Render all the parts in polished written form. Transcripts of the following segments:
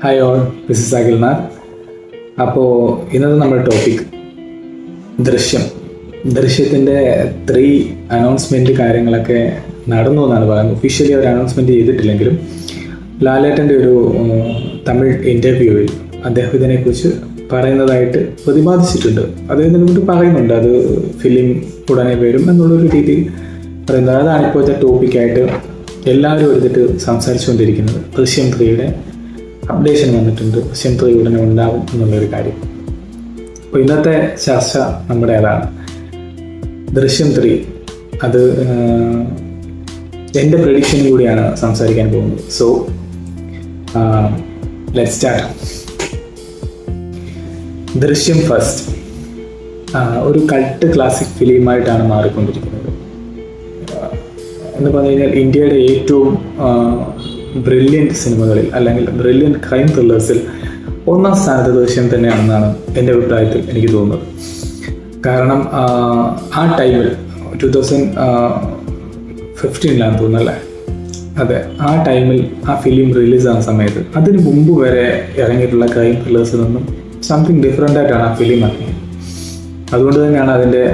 Hi all, this is Akhilnath. അപ്പോൾ ഇന്നത്തെ നമ്മുടെ ടോപ്പിക് ദൃശ്യത്തിൻ്റെ 3 അനൗൺസ്മെൻറ്റ് കാര്യങ്ങളൊക്കെ നടന്നു എന്നാണ് പറയുന്നത്. ഒഫീഷ്യലി അവർ അനൗൺസ്മെൻറ്റ് ചെയ്തിട്ടില്ലെങ്കിലും ലാലേട്ടൻ്റെ ഒരു തമിഴ് ഇൻ്റർവ്യൂവിൽ അദ്ദേഹം ഇതിനെക്കുറിച്ച് പറയുന്നതായിട്ട് പ്രതിപാദിച്ചിട്ടുണ്ട്. അദ്ദേഹത്തിനെ കുറിച്ച് പറയുന്നുണ്ട്, അത് ഫിലിം ഉടനെ വരും എന്നുള്ളൊരു രീതിയിൽ പറയുന്നത്. അതാണ് ഇപ്പോഴത്തെ ടോപ്പിക്കായിട്ട് എല്ലാവരും എടുത്തിട്ട് സംസാരിച്ചുകൊണ്ടിരിക്കുന്നത്. ദൃശ്യം 3യുടെ അപ്ഡേഷൻ വന്നിട്ടുണ്ട്, ദൃശ്യം 3 ഉടനെ ഉണ്ടാവും എന്നുള്ളൊരു കാര്യം. അപ്പോൾ ഇന്നത്തെ ചർച്ച നമ്മുടെ അതാണ്, ദൃശ്യം 3. അത് എൻ്റെ പ്രഡിക്ഷൻ കൂടിയാണ് സംസാരിക്കാൻ പോകുന്നത്. So let's start. ദൃശ്യം ഫസ്റ്റ് ഒരു കൾട്ട് ക്ലാസിക് ഫിലിമായിട്ടാണ് മാറിക്കൊണ്ടിരിക്കുന്നത്. എന്ന് പറഞ്ഞു കഴിഞ്ഞാൽ ഇന്ത്യയുടെ ഏറ്റവും ബ്രില്യൻറ്റ് സിനിമകളിൽ അല്ലെങ്കിൽ ബ്രില്യൻറ്റ് ക്രൈം ത്രില്ലേഴ്സിൽ ഒന്നാം സ്ഥാനത്ത് ദൃശ്യം തന്നെയാണെന്നാണ് എൻ്റെ അഭിപ്രായത്തിൽ എനിക്ക് തോന്നുന്നത്. കാരണം ആ ടൈമിൽ 2015 തോന്നുന്നല്ലേ, അതെ, ആ ടൈമിൽ ആ ഫിലിം റിലീസാകുന്ന സമയത്ത് അതിന് മുമ്പ് വരെ ഇറങ്ങിയിട്ടുള്ള ക്രൈം ത്രില്ലേഴ്സിൽ നിന്നും സംതിങ് ഡിഫറെൻ്റ് ആയിട്ടാണ് ആ ഫിലിം ഇറങ്ങിയത്. അതുകൊണ്ട് തന്നെയാണ് അതിൻ്റെ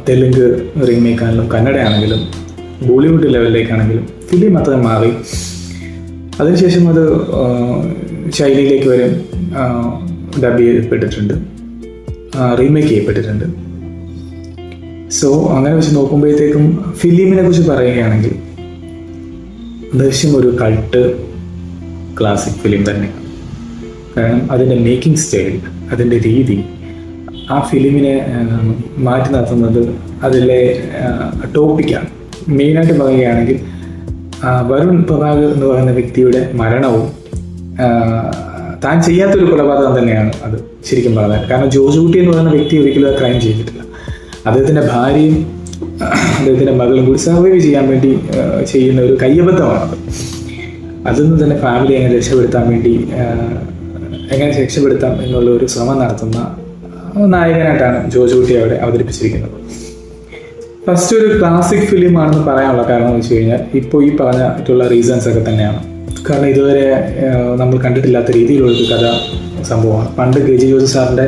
തെലുങ്ക് റീമേക്ക് ആണെങ്കിലും കന്നഡയാണെങ്കിലും ബോളിവുഡ് ലെവലിലേക്കാണെങ്കിലും ഫിലിം അത്രയും മാറി. അതിനുശേഷം അത് ശൈലിയിലേക്ക് വരെ ഡബ് ചെയ്യപ്പെട്ടിട്ടുണ്ട്, റീമേക്ക് ചെയ്യപ്പെട്ടിട്ടുണ്ട്. സോ അങ്ങനെ വെച്ച് നോക്കുമ്പോഴത്തേക്കും ഫിലിമിനെ കുറിച്ച് പറയുകയാണെങ്കിൽ ദൃശ്യം ഒരു കൾട്ട് ക്ലാസിക് ഫിലിം തന്നെയാണ്. കാരണം അതിൻ്റെ മേക്കിംഗ് സ്റ്റൈൽ, അതിൻ്റെ രീതി, ആ ഫിലിമിനെ മാറ്റി നിർത്തുന്നത് അതിലെ ടോപ്പിക്കാണ്. മെയിനായിട്ട് പറയുകയാണെങ്കിൽ വരുൺ പ്രഭാകർ എന്ന് പറയുന്ന വ്യക്തിയുടെ മരണവും താൻ ചെയ്യാത്തൊരു കൊലപാതകം തന്നെയാണ് അത് ശരിക്കും പറഞ്ഞാൽ. കാരണം ജോർജ് കുട്ടി എന്ന് പറയുന്ന വ്യക്തി ഒരിക്കലും ക്രൈം ചെയ്തിട്ടില്ല. അദ്ദേഹത്തിൻ്റെ ഭാര്യയും അദ്ദേഹത്തിൻ്റെ മകളും കൂടി സർവൈവ് ചെയ്യാൻ വേണ്ടി ചെയ്യുന്ന ഒരു കയ്യബദ്ധമാണത്. അതിൽ നിന്ന് തന്നെ ഫാമിലി എങ്ങനെ രക്ഷപ്പെടുത്താം എന്നുള്ള ഒരു ശ്രമം നടത്തുന്ന നായകനായിട്ടാണ് ജോർജ് കുട്ടി അവിടെ അവതരിപ്പിച്ചിരിക്കുന്നത്. ഫസ്റ്റ് ഒരു ക്ലാസിക് ഫിലിം ആണെന്ന് പറയാനുള്ള കാരണം എന്ന് വെച്ച് കഴിഞ്ഞാൽ ഇപ്പോൾ ഈ പറഞ്ഞിട്ടുള്ള റീസൺസ് ഒക്കെ തന്നെയാണ്. കാരണം ഇതുവരെ നമ്മൾ കണ്ടിട്ടില്ലാത്ത രീതിയിലുള്ളൊരു കഥ സംഭവമാണ്. പണ്ട് കെ ജി ജോസഫ് സാറിൻ്റെ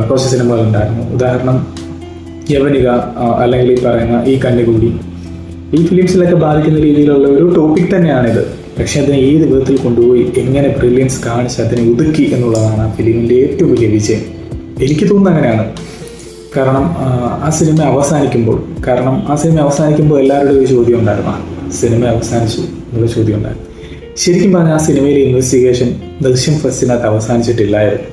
കുറച്ച് സിനിമകളുണ്ടായിരുന്നു. ഉദാഹരണം യവനിക, അല്ലെങ്കിൽ ഈ പറയുന്ന ഈ കന്നുകൂടി. ഈ ഫിലിംസിലൊക്കെ ബാധിക്കുന്ന രീതിയിലുള്ള ഒരു ടോപ്പിക് തന്നെയാണിത്. പക്ഷെ അതിനെ ഏത് വിധത്തിൽ കൊണ്ടുപോയി എങ്ങനെ ബ്രില്യൻസ് കാണിച്ച് അതിനെ ഒതുക്കി എന്നുള്ളതാണ് ആ ഫിലിമിൻ്റെ ഏറ്റവും വലിയ വിജയം. എനിക്ക് തോന്നുന്നത് അങ്ങനെയാണ്. കാരണം ആ സിനിമ അവസാനിക്കുമ്പോൾ എല്ലാവരുടെയും ഒരു ചോദ്യം ഉണ്ടായിരുന്നു, സിനിമ അവസാനിച്ചു എന്നുള്ള ചോദ്യം ഉണ്ടായിരുന്നു. ശരിക്കും പറഞ്ഞാൽ ആ സിനിമയിലെ ഇൻവെസ്റ്റിഗേഷൻ ദൃശ്യം ഫസ്റ്റിനകത്ത് അവസാനിച്ചിട്ടില്ലായിരുന്നു.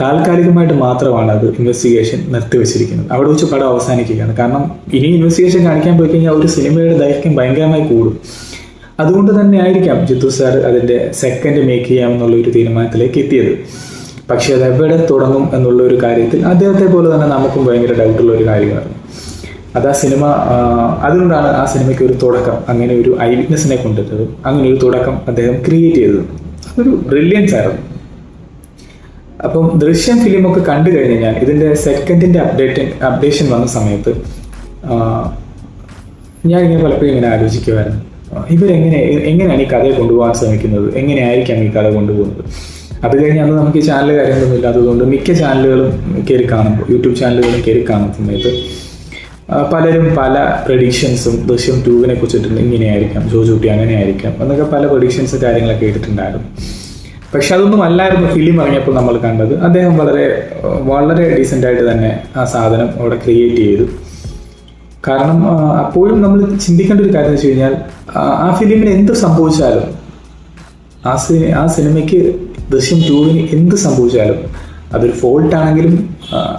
താൽക്കാലികമായിട്ട് മാത്രമാണ് അത് ഇൻവെസ്റ്റിഗേഷൻ നിർത്തിവെച്ചിരിക്കുന്നത്. അവിടെ വെച്ച് പടം അവസാനിക്കുകയാണ്. കാരണം ഇനി ഇൻവെസ്റ്റിഗേഷൻ കാണിക്കാൻ പോയി കഴിഞ്ഞാൽ ഒരു സിനിമയുടെ ദൈർഘ്യം ഭയങ്കരമായി കൂടും. അതുകൊണ്ട് തന്നെ ആയിരിക്കാം ജിത്തു സാർ അതിൻ്റെ സെക്കൻഡ് മേക്ക് ചെയ്യാമെന്നുള്ള ഒരു തീരുമാനത്തിലേക്ക് എത്തിയത്. പക്ഷേ അത് എവിടെ തുടങ്ങും എന്നുള്ള ഒരു കാര്യത്തിൽ അദ്ദേഹത്തെ പോലെ തന്നെ നമുക്കും ഭയങ്കര ഡൗട്ടുള്ള ഒരു കാര്യമായിരുന്നു. അത് ആ സിനിമ, അതുകൊണ്ടാണ് ആ സിനിമയ്ക്ക് ഒരു തുടക്കം, അങ്ങനെ ഒരു ഐ വിറ്റ്നസിനെ കൊണ്ടുവരുന്നത്, അങ്ങനെ ഒരു തുടക്കം അദ്ദേഹം ക്രിയേറ്റ് ചെയ്തത്. അതൊരു ബ്രില്യൻസ് ആയിരുന്നു. അപ്പം ദൃശ്യം ഫിലിമൊക്കെ കണ്ടു കഴിഞ്ഞ് ഞാൻ ഇതിൻ്റെ സെക്കൻഡിൻ്റെ അപ്ഡേഷൻ വന്ന സമയത്ത് ഞാനിങ്ങനെ പലപ്പോഴും ഇങ്ങനെ ആലോചിക്കുമായിരുന്നു, എങ്ങനെയാണ് ഈ കഥയെ കൊണ്ടുപോകാൻ ശ്രമിക്കുന്നത്, എങ്ങനെയായിരിക്കാം ഈ കഥ കൊണ്ടുപോകുന്നത്. അത് കഴിഞ്ഞ് അന്ന് നമുക്ക് ഈ ചാനൽ കാര്യങ്ങളൊന്നും ഇല്ലാത്തതുകൊണ്ട് മിക്ക ചാനലുകളും കയറി കാണുമ്പോൾ, യൂട്യൂബ് ചാനലുകളും കയറി കാണുന്ന സമയത്ത് പലരും പല പ്രഡിക്ഷൻസും ദൃശ്യം 2വിനെ കുറിച്ചിട്ടുണ്ട്. ഇങ്ങനെയായിരിക്കാം, ജോർജ് കുട്ടി അങ്ങനെയായിരിക്കാം എന്നൊക്കെ പല പ്രഡിക്ഷൻസ് കാര്യങ്ങളൊക്കെ എടുത്തിട്ടുണ്ടായിരുന്നു. പക്ഷെ അതൊന്നും അല്ലായിരുന്നു ഫിലിം ഇറങ്ങിയപ്പോൾ നമ്മൾ കണ്ടത്. അദ്ദേഹം വളരെ വളരെ ഡീസൻ്റായിട്ട് തന്നെ ആ സാധനം അവിടെ ക്രിയേറ്റ് ചെയ്തു. കാരണം അപ്പോഴും നമ്മൾ ചിന്തിക്കേണ്ട ഒരു കാര്യം എന്ന് വെച്ച് കഴിഞ്ഞാൽ ആ ഫിലിമിന് എന്ത് സംഭവിച്ചാലും, ആ സിനിമയ്ക്ക് ദൃശ്യം 2വിന് എന്ത് സംഭവിച്ചാലും, അതൊരു ഫോൾട്ട് ആണെങ്കിലും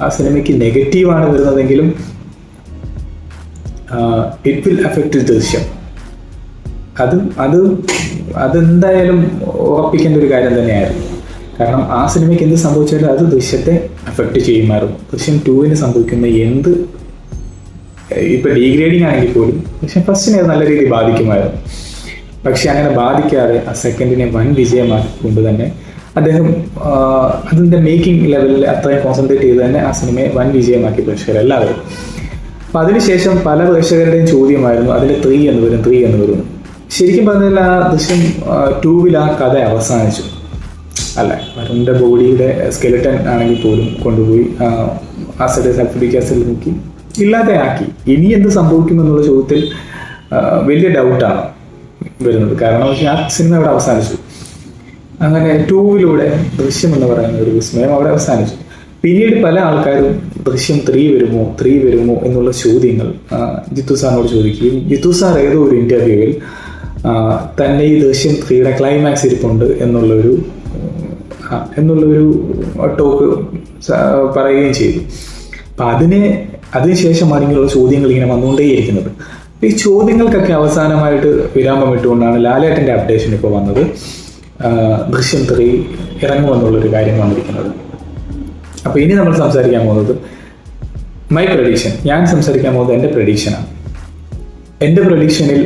ആ സിനിമയ്ക്ക് നെഗറ്റീവാണ് വരുന്നതെങ്കിലും ഇറ്റ് വിൽ അഫക്റ്റ് ദൃശ്യം. അതെന്തായാലും ഉറപ്പിക്കേണ്ട ഒരു കാര്യം തന്നെയായിരുന്നു. കാരണം ആ സിനിമയ്ക്ക് എന്ത് സംഭവിച്ചാലും അത് ദൃശ്യത്തെ അഫക്റ്റ് ചെയ്യുമായിരുന്നു. ദൃശ്യം 2വിന് സംഭവിക്കുന്ന എന്ത്, ഇപ്പം ഡീഗ്രേഡിങ് ആണെങ്കിൽ പോലും ദൃശ്യം ഫസ്റ്റിനെ അത് നല്ല രീതിയിൽ ബാധിക്കുമായിരുന്നു. പക്ഷെ അങ്ങനെ ബാധിക്കാതെ ആ സെക്കൻഡിനെ വൻ വിജയമാക്കിക്കൊണ്ട് തന്നെ അദ്ദേഹം അതിൻ്റെ മേക്കിംഗ് ലെവലിൽ അത്രയും കോൺസെൻട്രേറ്റ് ചെയ്ത് തന്നെ ആ സിനിമയെ വൻ വിജയമാക്കി പ്രേക്ഷകരെല്ലാവരും. അപ്പം അതിനുശേഷം പല പ്രേക്ഷകരുടെയും ചോദ്യമായിരുന്നു അതിൽ 3 എന്ന് വരും. ശരിക്കും പറഞ്ഞാൽ ആ ദൃശ്യം 2 ആ കഥ അവസാനിച്ചു അല്ലേ. വരുണിൻ്റെ ബോഡിയുടെ സ്കെലറ്റൻ ആണെങ്കിൽ പോലും കൊണ്ടുപോയി ആസിഡ് സൾഫ്യൂരിക് ആസിഡ് നോക്കി ഇല്ലാതെയാക്കി. ഇനി എന്ത് സംഭവിക്കുമെന്നുള്ള ചോദ്യത്തിൽ വലിയ ഡൗട്ടാണ് വരുന്നത്. കാരണം ആ സിനിമ അവിടെ അവസാനിച്ചു. അങ്ങനെ 2 ദൃശ്യം എന്ന് പറയുന്ന ഒരു വിസ്മയം അവിടെ അവസാനിച്ചു. പിന്നീട് പല ആൾക്കാരും ദൃശ്യം 3 വരുമോ എന്നുള്ള ചോദ്യങ്ങൾ ജിത്തു സാറിനോട് ചോദിക്കുകയും ജിത്തു സാർ ഏതോ ഒരു ഇന്റർവ്യൂവിൽ തന്നെ ഈ ദൃശ്യം 3 ക്ലൈമാക്സ് ഇരിപ്പുണ്ട് എന്നുള്ളൊരു ടോക്ക് പറയുകയും ചെയ്തു. അപ്പം അതിനുശേഷമാണ് ഇങ്ങനെയുള്ള ചോദ്യങ്ങൾ ഇങ്ങനെ വന്നുകൊണ്ടേയിരിക്കുന്നത്. ഈ ചോദ്യങ്ങൾക്കൊക്കെ അവസാനമായിട്ട് വിരാമം ഇട്ടുകൊണ്ടാണ് ലാലേട്ടൻ്റെ അപ്ഡേഷൻ ഇപ്പോൾ വന്നത്. ദൃശ്യം 3 ഇറങ്ങുമെന്നുള്ളൊരു കാര്യം വന്നിരിക്കുന്നത്. അപ്പോൾ ഇനി നമ്മൾ സംസാരിക്കാൻ പോകുന്നത് മൈ പ്രഡിക്ഷൻ. ഞാൻ സംസാരിക്കാൻ പോകുന്നത് എൻ്റെ പ്രഡിക്ഷനാണ്. എൻ്റെ പ്രഡിക്ഷനിൽ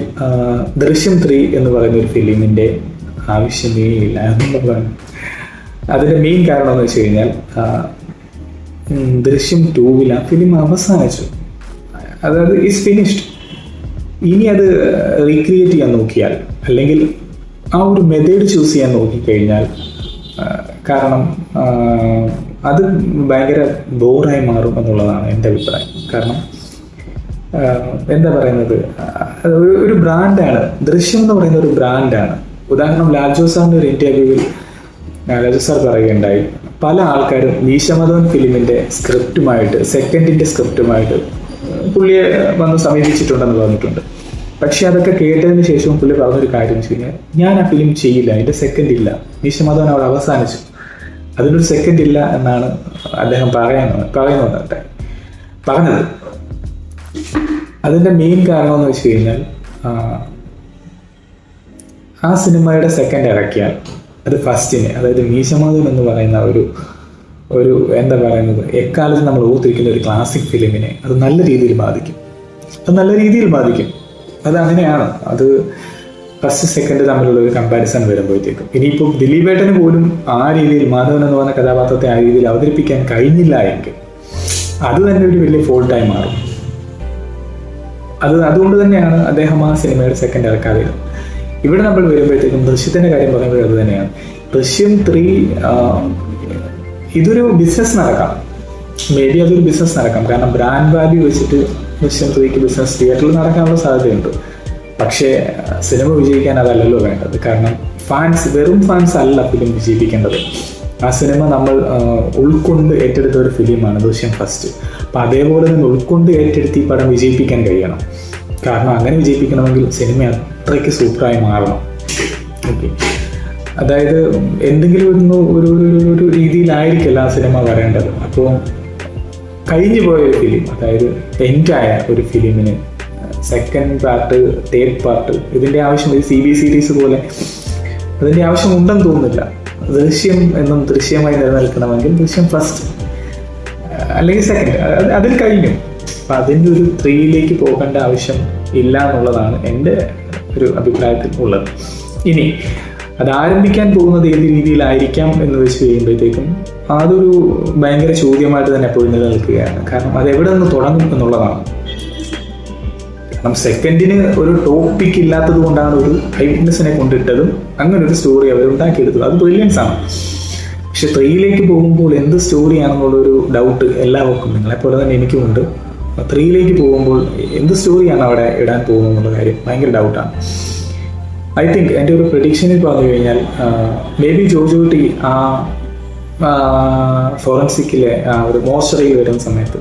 ദൃശ്യം 3 എന്ന് പറയുന്ന ഒരു ഫിലിമിൻ്റെ ആവശ്യമേ ഇല്ല എന്നുള്ളതാണ്. അതിൻ്റെ മെയിൻ കാരണം എന്ന് വെച്ച് കഴിഞ്ഞാൽ ദൃശ്യം 2 ആ ഫിലിം അവസാനിച്ചു. അതായത് ഈസ് ഫിനിഷ്ഡ്. ഇനി അത് റീക്രിയേറ്റ് ചെയ്യാൻ നോക്കിയാൽ അല്ലെങ്കിൽ ആ ഒരു മെത്തേഡ് ചൂസ് ചെയ്യാൻ നോക്കിക്കഴിഞ്ഞാൽ കാരണം അത് ഭയങ്കര ബോറായി മാറും എന്നുള്ളതാണ് എൻ്റെ അഭിപ്രായം. കാരണം എന്താ പറയുന്നത്, ഒരു ബ്രാൻഡാണ് ദൃശ്യം എന്ന് പറയുന്ന ഒരു ബ്രാൻഡാണ്. ഉദാഹരണം ലാൽജോ സാറിൻ്റെ ഒരു ഇൻ്റർവ്യൂവിൽ ലാൽജോ സാർ പറയുകയുണ്ടായി, പല ആൾക്കാരും മീശമധവൻ ഫിലിമിൻ്റെ സ്ക്രിപ്റ്റുമായിട്ട് സെക്കൻഡിൻ്റെ സ്ക്രിപ്റ്റുമായിട്ട് പുള്ളിയെ വന്ന് സമീപിച്ചിട്ടുണ്ടെന്ന് പറഞ്ഞിട്ടുണ്ട്. പക്ഷെ അതൊക്കെ കേട്ടതിന് ശേഷവും പുള്ളി പറഞ്ഞൊരു കാര്യം വെച്ച് കഴിഞ്ഞാൽ ഞാൻ ആ ഫിലിം ചെയ്യില്ല, അതിൻ്റെ സെക്കൻഡ് ഇല്ല, മീശമധവൻ അവിടെ അവസാനിച്ചു, അതിനൊരു സെക്കൻഡ് ഇല്ല എന്നാണ് അദ്ദേഹം പറഞ്ഞത്. അതിൻ്റെ മെയിൻ കാരണം എന്ന് വെച്ച് കഴിഞ്ഞാൽ ആ സിനിമയുടെ സെക്കൻഡ് ഇറക്കിയാൽ അത് ഫസ്റ്റിനെ, അതായത് മീശമധവൻ എന്ന് പറയുന്ന ഒരു എന്താ പറയുന്നത്, എക്കാലത്ത് നമ്മൾ ഓർത്തിരിക്കുന്ന ഒരു ക്ലാസിക് ഫിലിമിനെ അത് നല്ല രീതിയിൽ ബാധിക്കും. അതങ്ങനെയാണ്. അത് ഫസ്റ്റ് സെക്കൻഡ് തമ്മിലുള്ള ഒരു കമ്പാരിസൺ വരുമ്പോഴത്തേക്കും ഇനിയിപ്പോൾ ദിലീപേട്ടന് പോലും ആ രീതിയിൽ മാധവൻ എന്ന് പറഞ്ഞ കഥാപാത്രത്തെ ആ രീതിയിൽ അവതരിപ്പിക്കാൻ കഴിഞ്ഞില്ല എങ്കിൽ അത് തന്നെ ഒരു വലിയ ഫോൾട്ടായി മാറും. അതുകൊണ്ട് തന്നെയാണ് അദ്ദേഹം ആ സിനിമയുടെ സെക്കൻഡ് ഇറക്കാതെ. ഇവിടെ നമ്മൾ വരുമ്പോഴത്തേക്കും ദൃശ്യത്തിൻ്റെ കാര്യം പറയുമ്പോൾ അത് തന്നെയാണ്. ദൃശ്യം 3 ഇതൊരു ബിസിനസ് നടക്കാം, അതൊരു ബിസിനസ് നടക്കാം. കാരണം ബ്രാൻഡ് വാല്യൂ വെച്ചിട്ട് ദൃശ്യം 3 ബിസിനസ് തിയേറ്ററിൽ നടക്കാനുള്ള സാധ്യതയുണ്ട്. പക്ഷേ സിനിമ വിജയിക്കാൻ അതല്ലല്ലോ വേണ്ടത്. കാരണം വെറും ഫാൻസ് അല്ല ഫിലിം വിജയിപ്പിക്കേണ്ടത്. ആ സിനിമ നമ്മൾ ഉൾക്കൊണ്ട് ഏറ്റെടുത്ത ഒരു ഫിലിമാണ് ദൃശ്യം ഫസ്റ്റ്. അപ്പം അതേപോലെ തന്നെ ഉൾക്കൊണ്ട് ഏറ്റെടുത്ത് ഈ പടം വിജയിപ്പിക്കാൻ കഴിയണം. കാരണം അങ്ങനെ വിജയിപ്പിക്കണമെങ്കിൽ സിനിമ അത്രയ്ക്ക് സൂപ്പറായി മാറണം. ഓക്കെ, അതായത് എന്തെങ്കിലും ഒരു രീതിയിലായിരിക്കില്ല ആ സിനിമ വരേണ്ടത്. അപ്പോൾ കഴിഞ്ഞു പോയ ഒരു ഫിലിം, അതായത് എൻഡായ ഒരു ഫിലിമിന് സെക്കൻഡ് പാർട്ട്, തേർഡ് പാർട്ട് ഇതിൻ്റെ ആവശ്യം, ഒരു CB സീരീസ് പോലെ അതിൻ്റെ ആവശ്യം ഉണ്ടെന്ന് തോന്നുന്നില്ല. ദൃശ്യം എന്നും ദൃശ്യമായി നിലനിൽക്കണമെങ്കിൽ ദൃശ്യം ഫസ്റ്റ് അല്ലെങ്കിൽ സെക്കൻഡ് അതിൽ കഴിഞ്ഞു. അപ്പം അതിൻ്റെ ഒരു 3 പോകേണ്ട ആവശ്യം ഇല്ല എന്നുള്ളതാണ് എൻ്റെ ഒരു അഭിപ്രായത്തിൽ ഉള്ളത്. ഇനി അത് ആരംഭിക്കാൻ പോകുന്നത് ഏത് രീതിയിലായിരിക്കാം എന്ന് വെച്ച് കഴിയുമ്പോഴത്തേക്കും അതൊരു ഭയങ്കര ചോദ്യമായിട്ട് തന്നെ എപ്പോഴും നിലനിൽക്കുകയാണ്. കാരണം അത് എവിടെ നിന്ന് തുടങ്ങും എന്നുള്ളതാണ്. കാരണം സെക്കൻഡിന് ഒരു ടോപ്പിക് ഇല്ലാത്തത് കൊണ്ടാണ് ഒരു ഐ വിറ്റ്നസിനെ കൊണ്ടിട്ടതും അങ്ങനെ ഒരു സ്റ്റോറി അവർ ഉണ്ടാക്കിയെടുത്തത്. അത് ബ്രില്യൻസ് ആണ്. പക്ഷെ 3 പോകുമ്പോൾ എന്ത് സ്റ്റോറിയാണെന്നുള്ളൊരു ഡൗട്ട് എല്ലാവർക്കും, നിങ്ങളെപ്പോലെ തന്നെ എനിക്കുമുണ്ട്. 3 പോകുമ്പോൾ എന്ത് സ്റ്റോറിയാണ് അവിടെ ഇടാൻ പോകുന്നത് എന്നുള്ള കാര്യം ഭയങ്കര ഡൗട്ടാണ്. ഐ തിങ്ക് എൻ്റെ ഒരു പ്രഡിക്ഷനിൽ പറഞ്ഞു കഴിഞ്ഞാൽ മേ ബി ജോജുകുട്ടി ആ ഫോറൻസിക്കിലെ ഒരു മോർച്ചറിയിൽ വരുന്ന സമയത്ത്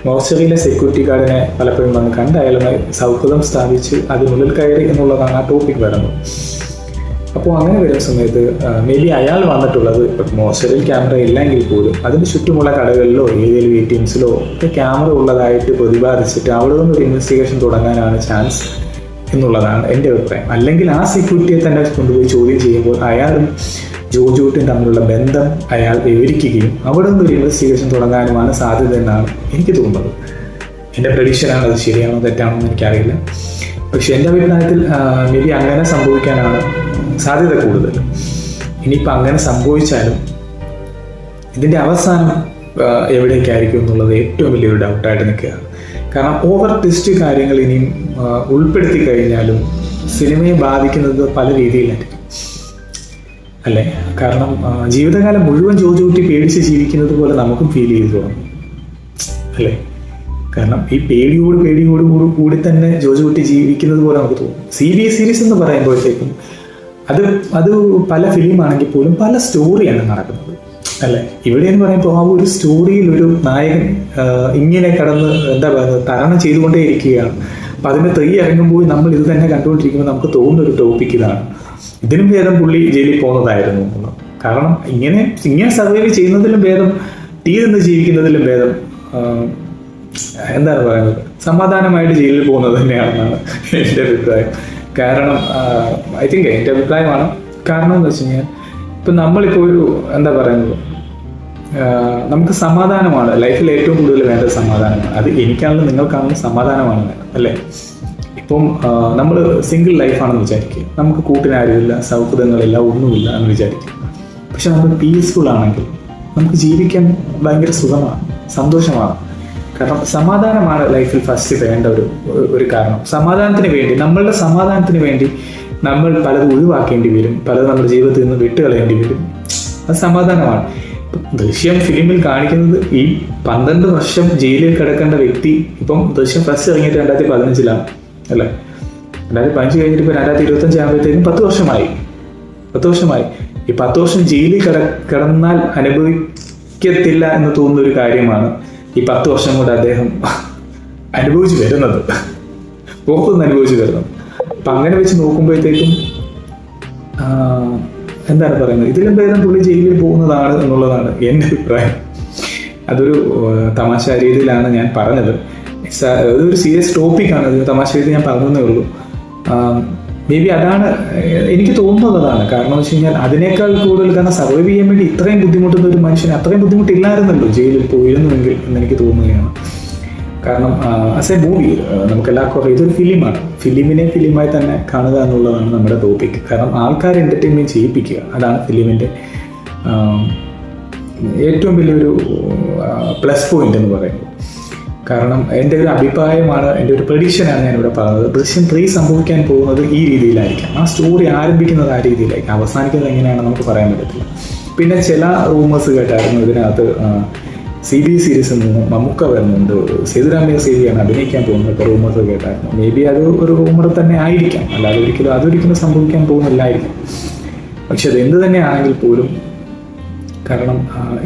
മോർച്ചറിയിലെ സെക്യൂരിറ്റി ഗാർഡിനെ പലപ്പോഴും വന്ന് കണ്ട് അയാളുമായി സൗഹൃദം സ്ഥാപിച്ച് അതിനുള്ളിൽ കയറി എന്നുള്ളതാണ് ആ ടോപ്പിക് വരുന്നത്. അപ്പോൾ അങ്ങനെ വരുന്ന സമയത്ത് മേ ബി അയാൾ വന്നിട്ടുള്ളത് ഇപ്പം മോർച്ചറിയിൽ ക്യാമറ ഇല്ലെങ്കിൽ പോലും അതിന് ചുറ്റുമുള്ള കടകളിലോ ഏതെങ്കിലും ATMസിലോ ഒക്കെ ക്യാമറ ഉള്ളതായിട്ട് പ്രതിപാദിച്ചിട്ട് അവിടെ നിന്നൊരു ഇൻവെസ്റ്റിഗേഷൻ തുടങ്ങാനാണ് ചാൻസ് എന്നുള്ളതാണ് എൻ്റെ അഭിപ്രായം. അല്ലെങ്കിൽ ആ സെക്യൂരിറ്റിയെ തന്നെ കൊണ്ടുപോയി ചോദ്യം ചെയ്യുമ്പോൾ അയാളും ജോജുകുട്ടിയും തമ്മിലുള്ള ബന്ധം അയാൾ വിവരിക്കുകയും അവിടെ നിന്നൊരു ഇൻവെസ്റ്റിഗേഷൻ തുടങ്ങാനുമാണ് സാധ്യത എന്നാണ് എനിക്ക് തോന്നുന്നത്. എൻ്റെ പ്രഡിക്ഷനാണ്. അത് ശരിയാണോ തെറ്റാണോ എന്ന് എനിക്കറിയില്ല. പക്ഷെ എൻ്റെ അഭിപ്രായത്തിൽ മേ ബി അങ്ങനെ സംഭവിക്കാനാണ് സാധ്യത കൂടുതൽ. ഇനിയിപ്പോൾ അങ്ങനെ സംഭവിച്ചാലും ഇതിൻ്റെ അവസാനം എവിടേക്കായിരിക്കും എന്നുള്ളത് ഏറ്റവും വലിയൊരു ഡൗട്ടായിട്ട് നിൽക്കുകയാണ്. കാരണം ഓവർ ട്വിസ്റ്റ് കാര്യങ്ങൾ ഇനിയും ഉൾപ്പെടുത്തി കഴിഞ്ഞാലും സിനിമയെ ബാധിക്കുന്നത് പല രീതിയിലായിരിക്കും അല്ലേ. കാരണം ജീവിതകാലം മുഴുവൻ ജോജു കുട്ടി പേടിച്ച് ജീവിക്കുന്നത് പോലെ നമുക്കും ഫീൽ ചെയ്തു തുടങ്ങും അല്ലേ. കാരണം ഈ പേടിയോട് കൂടി തന്നെ ജോജു കുട്ടി ജീവിക്കുന്നത് പോലെ നമുക്ക് തോന്നും. CBS സീരീസ് എന്ന് പറയുമ്പോഴത്തേക്കും അത് പല ഫിലിമാണെങ്കിൽ പോലും പല സ്റ്റോറിയാണ് നടക്കുന്നത് അല്ലേ. ഇവിടെ എന്ന് പറയുമ്പോൾ ആ ഒരു സ്റ്റോറിയിൽ ഒരു നായകൻ ഇങ്ങനെ കടന്ന് എന്താ പറയുക തരണം ചെയ്തുകൊണ്ടേ ഇരിക്കുകയാണ്. അപ്പം അതിൻ്റെ 3 ഇറങ്ങുമ്പോൾ നമ്മൾ ഇത് തന്നെ കണ്ടുകൊണ്ടിരിക്കുമ്പോൾ നമുക്ക് തോന്നുന്ന ഒരു ടോപ്പിക് ഇതാണ്. ഇതിനും ഭേദം പുള്ളി ജയിലിൽ പോകുന്നതായിരുന്നു എന്നുള്ളത്. കാരണം ഇങ്ങനെ സർവൈവ് ചെയ്യുന്നതിലും ഭേദം തീർന്ന് ജീവിക്കുന്നതിലും ഭേദം എന്താണ് പറയുന്നത് സമാധാനമായിട്ട് ജയിലിൽ പോകുന്നത് തന്നെയാണെന്നാണ് എൻ്റെ അഭിപ്രായം. കാരണം ഐ തിങ്ക് എൻ്റെ അഭിപ്രായമാണ്. കാരണം എന്ന് വെച്ച് കഴിഞ്ഞാൽ ഇപ്പം നമ്മളിപ്പോൾ ഒരു എന്താ പറയുന്നത് നമുക്ക് സമാധാനമാണ് ലൈഫിൽ ഏറ്റവും കൂടുതൽ വേണ്ടത് സമാധാനമാണ്. അത് എനിക്കാണെങ്കിലും നിങ്ങൾക്കാണെങ്കിലും സമാധാനമാണ് വേണ്ടത് അല്ലേ. ഇപ്പം നമ്മൾ സിംഗിൾ ലൈഫാണെന്ന് വിചാരിക്കുക, നമുക്ക് കൂട്ടിനാരുമില്ല, സൗഹൃദങ്ങളില്ല, ഒന്നുമില്ല എന്ന് വിചാരിക്കുക. പക്ഷെ നമ്മൾ പീസ്ഫുൾ ആണെങ്കിൽ നമുക്ക് ജീവിക്കാൻ ഭയങ്കര സുഖമാണ്, സന്തോഷമാണ്. കാരണം സമാധാനമാണ് ലൈഫിൽ ഫസ്റ്റ് വേണ്ട ഒരു കാരണം. സമാധാനത്തിന് വേണ്ടി നമ്മളുടെ സമാധാനത്തിന് വേണ്ടി നമ്മൾ പലത് ഒഴിവാക്കേണ്ടി വരും, പലത് നമ്മുടെ ജീവിതത്തിൽ നിന്ന് വിട്ടുകളയേണ്ടി വരും. അത് സമാധാനമാണ്. ദൃശ്യം ഫിലിമിൽ കാണിക്കുന്നത് ഈ 12 വർഷം ജയിലിൽ കിടക്കേണ്ട വ്യക്തി ഇപ്പം ദൃശ്യം ഫസ്റ്റ് ഇറങ്ങിയിട്ട് 2015 അല്ലേ. 2015 കഴിഞ്ഞിട്ട് ഇപ്പോൾ 2025 ആകുമ്പോഴത്തേക്കും 10 വർഷമായി. ഈ 10 വർഷം ജയിലിൽ കിടന്നാൽ അനുഭവിക്കത്തില്ല എന്ന് തോന്നുന്ന ഒരു കാര്യമാണ് ഈ 10 വർഷം കൊണ്ട് അദ്ദേഹം അനുഭവിച്ചു വരുന്നത്, പുറത്തുനിന്ന് അനുഭവിച്ചു വരുന്നത്. അപ്പം അങ്ങനെ വെച്ച് നോക്കുമ്പോഴത്തേക്കും എന്താണ് പറയുന്നത്, ഇതിലും ഭേദം പുള്ളി ജയിലിൽ പോകുന്നതാണ് എന്നുള്ളതാണ് എൻ്റെ അഭിപ്രായം. അതൊരു തമാശ രീതിയിലാണ് ഞാൻ പറഞ്ഞത്. അതൊരു സീരിയസ് ടോപ്പിക്കാണ്, അത് തമാശ രീതിയിൽ ഞാൻ പറഞ്ഞതേ ഉള്ളൂ. മേ ബി അതാണ് എനിക്ക് തോന്നുന്നത്. അതാണ് കാരണം എന്ന് വെച്ച് കഴിഞ്ഞാൽ അതിനേക്കാൾ കൂടുതൽ, കാരണം സർവൈവ് ചെയ്യാൻ വേണ്ടി ഇത്രയും ബുദ്ധിമുട്ടുന്ന ഒരു മനുഷ്യന് അത്രയും ബുദ്ധിമുട്ടില്ലായിരുന്നല്ലോ ജയിലിൽ പോയിരുന്നുവെങ്കിൽ എന്നെനിക്ക് തോന്നുകയാണ്. കാരണം ആസ് എ മൂവി നമുക്ക് എല്ലാവർക്കും അറിയാം ഇതൊരു ഫിലിമാണ്. ഫിലിമിനെ ഫിലിമായി തന്നെ കാണുക എന്നുള്ളതാണ് നമ്മുടെ ടോപ്പിക്. കാരണം ആൾക്കാരെ എൻ്റർടൈൻമെൻറ്റ് ചെയ്യിപ്പിക്കുക, അതാണ് ഫിലിമിൻ്റെ ഏറ്റവും വലിയൊരു പ്ലസ് പോയിന്റ് എന്ന് പറയുന്നത്. കാരണം എൻ്റെ ഒരു അഭിപ്രായമാണ്, എൻ്റെ ഒരു പ്രഡിക്ഷനാണ് ഞാനിവിടെ പറഞ്ഞത്. ദൃശ്യം 3 സംഭവിക്കാൻ പോകുന്നത് ഈ രീതിയിലായിരിക്കാം. ആ സ്റ്റോറി ആരംഭിക്കുന്നത് ആ രീതിയിലായിരിക്കും, അവസാനിക്കുന്നത് എങ്ങനെയാണെന്ന് നമുക്ക് പറയാൻ പറ്റത്തില്ല. പിന്നെ ചില റൂമേഴ്സ് കേട്ടായിരുന്നു ഇതിനകത്ത് CBS സീരീസിൽ നിന്ന് മമ്മൂക്ക വരുന്നുണ്ട്, സേതുരാമയ്യ സേവിയാണ് അഭിനയിക്കാൻ പോകുന്നത് റൂമേഴ്സ് കേട്ടായിരുന്നു. മേ ബി അത് ഒരു റൂമർ തന്നെ ആയിരിക്കാം, അല്ലാതെ അതൊരിക്കലും സംഭവിക്കാൻ പോകുന്നില്ലായിരിക്കും. പക്ഷെ അത് എന്ത് തന്നെയാണെങ്കിൽ പോലും, കാരണം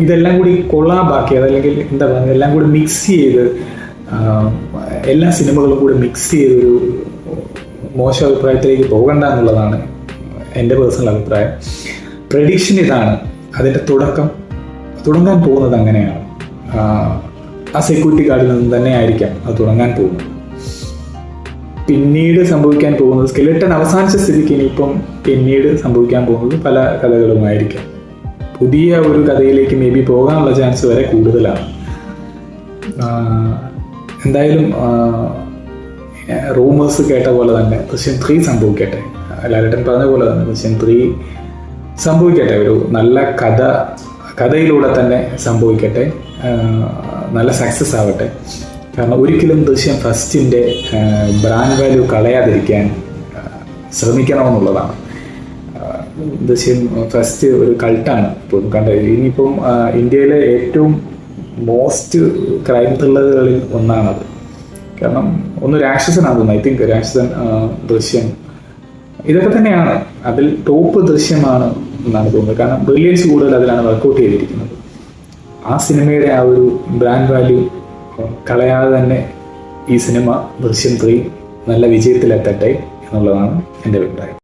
ഇതെല്ലാം കൂടി കൊളാബാക്കി, അതല്ലെങ്കിൽ എന്താ പറയുക എല്ലാം കൂടി മിക്സ് ചെയ്ത് എല്ലാ സിനിമകളും കൂടി മിക്സ് ചെയ്തൊരു മോശം അഭിപ്രായത്തിലേക്ക് പോകണ്ട എന്നുള്ളതാണ് എൻ്റെ പേഴ്സണൽ അഭിപ്രായം. പ്രഡിക്ഷൻ ഇതാണ്, അതിൻ്റെ തുടങ്ങാൻ പോകുന്നത് അങ്ങനെയാണ്. ആ സെക്യൂരിറ്റി ഗാർഡിൽ നിന്ന് തന്നെ ആയിരിക്കാം അത് തുടങ്ങാൻ പോകുന്നത്. പിന്നീട് സംഭവിക്കാൻ പോകുന്നത് സ്കെലിട്ടൺ അവസാനിച്ച സ്ഥിതിക്ക് ഇനിയിപ്പം പിന്നീട് സംഭവിക്കാൻ പോകുന്നത് പല കഥകളുമായിരിക്കാം. പുതിയ ഒരു കഥയിലേക്ക് മേ ബി പോകാനുള്ള ചാൻസ് വരെ കൂടുതലാണ്. എന്തായാലും റൂമേഴ്സ് കേട്ട പോലെ തന്നെ ദൃശ്യം 3 സംഭവിക്കട്ടെ. ലാലേട്ടൻ പറഞ്ഞ പോലെ തന്നെ ദൃശ്യം 3 സംഭവിക്കട്ടെ. ഒരു നല്ല കഥയിലൂടെ തന്നെ സംഭവിക്കട്ടെ, നല്ല സക്സസ് ആവട്ടെ. കാരണം ഒരിക്കലും ദൃശ്യം ഫസ്റ്റിൻ്റെ ബ്രാൻഡ് വാല്യൂ കളയാതിരിക്കാൻ ശ്രമിക്കണമെന്നുള്ളതാണ്. ദൃശ്യം ഫസ്റ്റ് ഒരു കൾട്ടാണ് ഇപ്പം കണ്ടത്. ഇനിയിപ്പം ഇന്ത്യയിലെ ഏറ്റവും മോസ്റ്റ് ക്രൈം ത്രില്ലറുകളിൽ ഒന്നാണത്. കാരണം ഒന്ന് രാക്ഷസനാണ് തോന്നുന്നത്, ഐ തിങ്ക് രാക്ഷസൻ, ദൃശ്യം, ഇതൊക്കെ തന്നെയാണ് അതിൽ ടോപ്പ് ദൃശ്യമാണ് എന്നാണ് തോന്നുന്നത്. കാരണം ബ്രില്യൻസ് കൂടുതൽ അതിലാണ് വർക്കൗട്ട് ചെയ്തിരിക്കുന്നത്. ആ സിനിമയുടെ ആ ഒരു ബ്രാൻഡ് വാല്യൂ കളയാതെ തന്നെ ഈ സിനിമ ദൃശ്യം 3 നല്ല വിജയത്തിലെത്തട്ടെ എന്നുള്ളതാണ് എൻ്റെ അഭിപ്രായം.